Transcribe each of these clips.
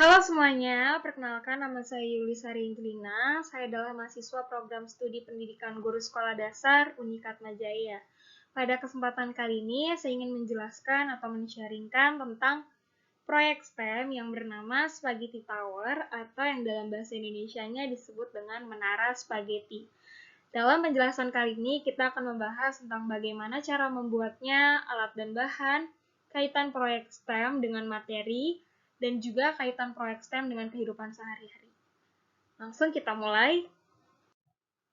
Halo semuanya, perkenalkan nama saya Yulisari Angelina. Saya adalah mahasiswa program studi pendidikan guru sekolah dasar Unikat Majaya. Pada kesempatan kali ini, saya ingin menjelaskan atau men-sharingkan tentang proyek STEM yang bernama Spaghetti Tower atau yang dalam bahasa Indonesianya disebut dengan Menara Spaghetti. Dalam penjelasan kali ini, kita akan membahas tentang bagaimana cara membuatnya, alat dan bahan, kaitan proyek STEM dengan materi, dan juga kaitan proyek STEM dengan kehidupan sehari-hari. Langsung kita mulai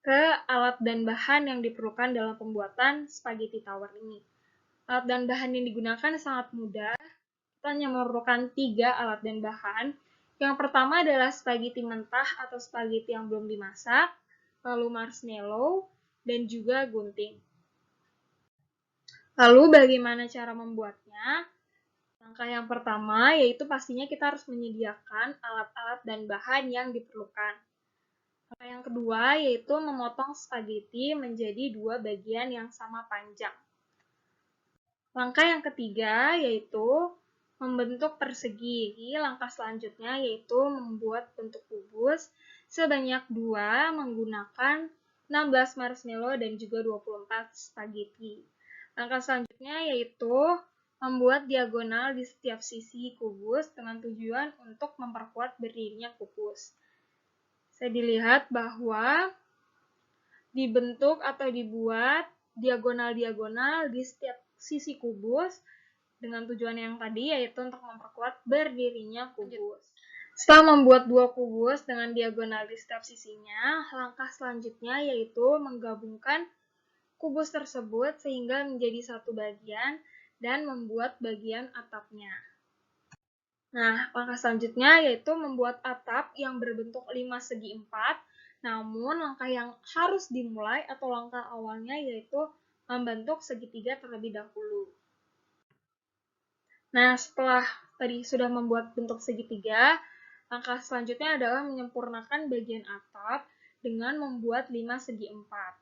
ke alat dan bahan yang diperlukan dalam pembuatan spaghetti tower ini. Alat dan bahan yang digunakan sangat mudah. Kita hanya memerlukan 3 alat dan bahan. Yang pertama adalah spaghetti mentah atau spaghetti yang belum dimasak, lalu marshmallow, dan juga gunting. Lalu bagaimana cara membuatnya? Langkah yang pertama yaitu pastinya kita harus menyediakan alat-alat dan bahan yang diperlukan. Langkah yang kedua yaitu memotong spaghetti menjadi 2 bagian yang sama panjang. Langkah yang ketiga yaitu membentuk persegi. Langkah selanjutnya yaitu membuat bentuk kubus sebanyak 2 menggunakan 16 marshmallow dan juga 24 spaghetti. Langkah selanjutnya yaitu membuat diagonal di setiap sisi kubus dengan tujuan untuk memperkuat berdirinya kubus. Bisa dilihat bahwa dibentuk atau dibuat diagonal-diagonal di setiap sisi kubus dengan tujuan yang tadi yaitu untuk memperkuat berdirinya kubus. Setelah membuat 2 kubus dengan diagonal di setiap sisinya, langkah selanjutnya yaitu menggabungkan kubus tersebut sehingga menjadi satu bagian dan membuat bagian atapnya. Nah, langkah selanjutnya yaitu membuat atap yang berbentuk 5 segi 4. Namun, langkah yang harus dimulai atau langkah awalnya yaitu membentuk segitiga terlebih dahulu. Nah, setelah tadi sudah membuat bentuk segitiga, langkah selanjutnya adalah menyempurnakan bagian atap dengan membuat 5 segi 4.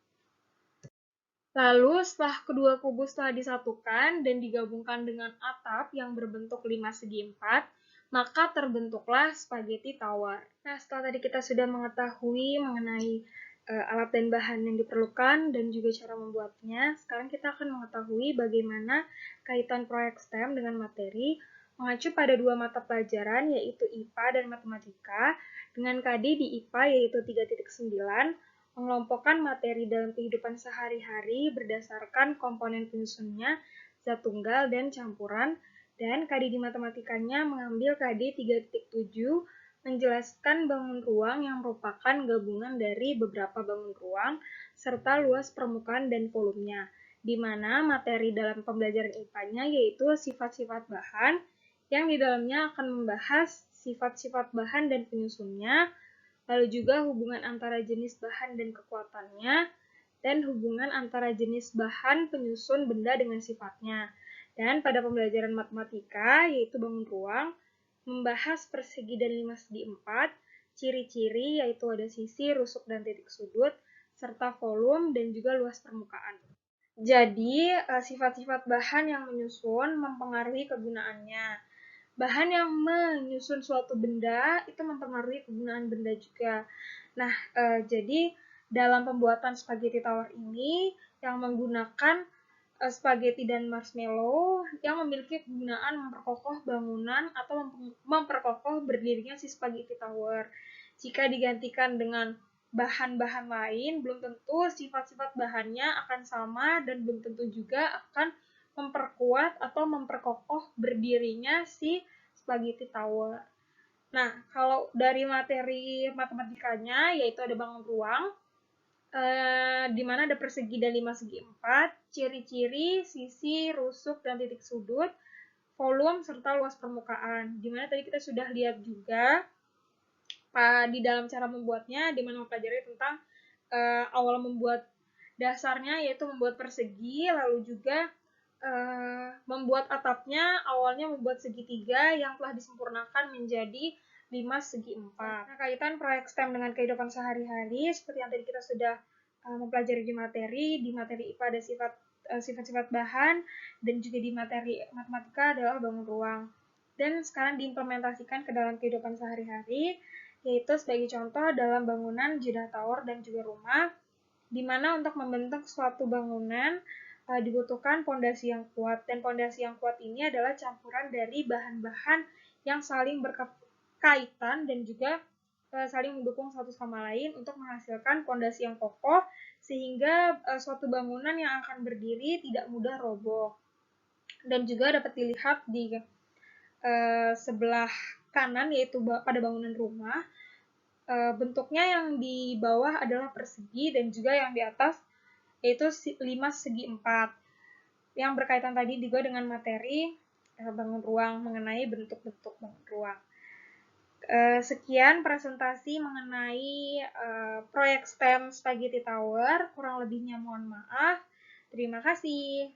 Lalu, setelah kedua kubus telah disatukan dan digabungkan dengan atap yang berbentuk 5 segi 4, maka terbentuklah spaghetti tower. Nah, setelah tadi kita sudah mengetahui mengenai alat dan bahan yang diperlukan dan juga cara membuatnya, sekarang kita akan mengetahui bagaimana kaitan proyek STEM dengan materi mengacu pada 2 mata pelajaran yaitu IPA dan Matematika dengan KD di IPA yaitu 3.9, mengelompokkan materi dalam kehidupan sehari-hari berdasarkan komponen penyusunnya, zat tunggal, dan campuran, dan KD di matematikanya mengambil KD 3.7 menjelaskan bangun ruang yang merupakan gabungan dari beberapa bangun ruang serta luas permukaan dan volumenya, di mana materi dalam pembelajaran IPA-nya yaitu sifat-sifat bahan yang di dalamnya akan membahas sifat-sifat bahan dan penyusunnya, lalu juga hubungan antara jenis bahan dan kekuatannya, dan hubungan antara jenis bahan penyusun benda dengan sifatnya. Dan pada pembelajaran matematika, yaitu bangun ruang, membahas persegi dan 5 segi 4, ciri-ciri yaitu ada sisi, rusuk, dan titik sudut, serta volume dan juga luas permukaan. Jadi, sifat-sifat bahan yang menyusun mempengaruhi kegunaannya. Bahan yang menyusun suatu benda itu mempengaruhi kegunaan benda juga. Nah, jadi dalam pembuatan spaghetti tower ini yang menggunakan spaghetti dan marshmallow yang memiliki kegunaan memperkokoh bangunan atau memperkokoh berdirinya si spaghetti tower. Jika digantikan dengan bahan-bahan lain, belum tentu sifat-sifat bahannya akan sama dan belum tentu juga akan memperkuat atau memperkokoh berdirinya si spaghetti tower. Nah, kalau dari materi matematikanya, yaitu ada bangun ruang, di mana ada persegi dan 5 segi 4, ciri-ciri, sisi, rusuk, dan titik sudut, volume, serta luas permukaan. Di mana tadi kita sudah lihat juga di dalam cara membuatnya, di mana mempelajari tentang awal membuat dasarnya, yaitu membuat persegi, lalu juga membuat atapnya, awalnya membuat segitiga yang telah disempurnakan menjadi 5 segi 4. Nah, kaitan proyek STEM dengan kehidupan sehari-hari, seperti yang tadi kita sudah mempelajari di materi IPA ada sifat-sifat bahan, dan juga di materi matematika adalah bangun ruang. dan sekarang diimplementasikan ke dalam kehidupan sehari-hari, yaitu sebagai contoh dalam bangunan Jeddah Tower dan juga rumah, di mana untuk membentuk suatu bangunan dibutuhkan pondasi yang kuat, dan pondasi yang kuat ini adalah campuran dari bahan-bahan yang saling berkaitan dan juga saling mendukung satu sama lain untuk menghasilkan pondasi yang kokoh, sehingga suatu bangunan yang akan berdiri tidak mudah roboh. Dan juga dapat dilihat di sebelah kanan, yaitu pada bangunan rumah, bentuknya yang di bawah adalah persegi dan juga yang di atas yaitu 5 segi 4, yang berkaitan tadi juga dengan materi bangun ruang, mengenai bentuk-bentuk bangun ruang. Sekian presentasi mengenai proyek STEM Spaghetti Tower, kurang lebihnya mohon maaf. Terima kasih.